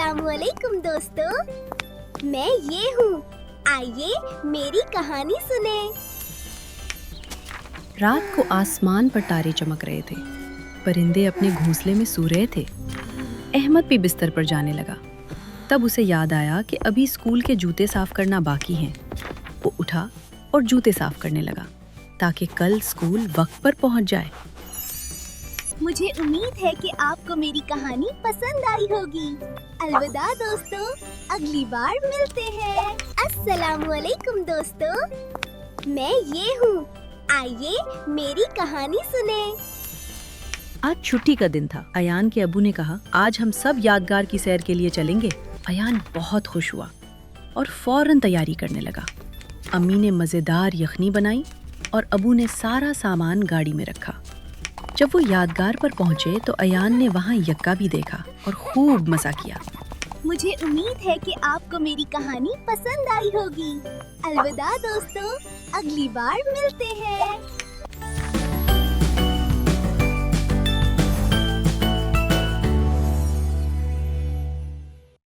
अस्सलामुअलैकुम दोस्तों, मैं ये हूँ। आइए मेरी कहानी सुने। रात को आसमान पर तारे चमक रहे थे। परिंदे अपने घोंसले में सो रहे थे। अहमद भी बिस्तर पर जाने लगा। तब उसे याद आया कि अभी स्कूल के जूते साफ करना बाकी हैं। वो उठा और जूते साफ करने लगा ताकि कल स्कूल वक्त पर पहुंच जाए। मुझे उम्मीद है कि आपको मेरी कहानी पसंद आई होगी। अलविदा दोस्तों, अगली बार मिलते हैं। अस्सलामुअलैकुम दोस्तों, मैं ये हूँ। आइए मेरी कहानी सुने। आज छुट्टी का दिन था। अयान के अबू ने कहा, आज हम सब यादगार की सैर के लिए चलेंगे। अयान बहुत खुश हुआ और फौरन तैयारी करने लगा। अम्मी ने मज़ेदार यखनी बनाई और अबू ने सारा सामान गाड़ी में रखा। जब वो यादगार पर पहुंचे तो अयान ने वहां यक्का भी देखा और खूब मजा किया। मुझे उम्मीद है कि आपको मेरी कहानी पसंद आई होगी। अलविदा दोस्तों, अगली बार मिलते हैं।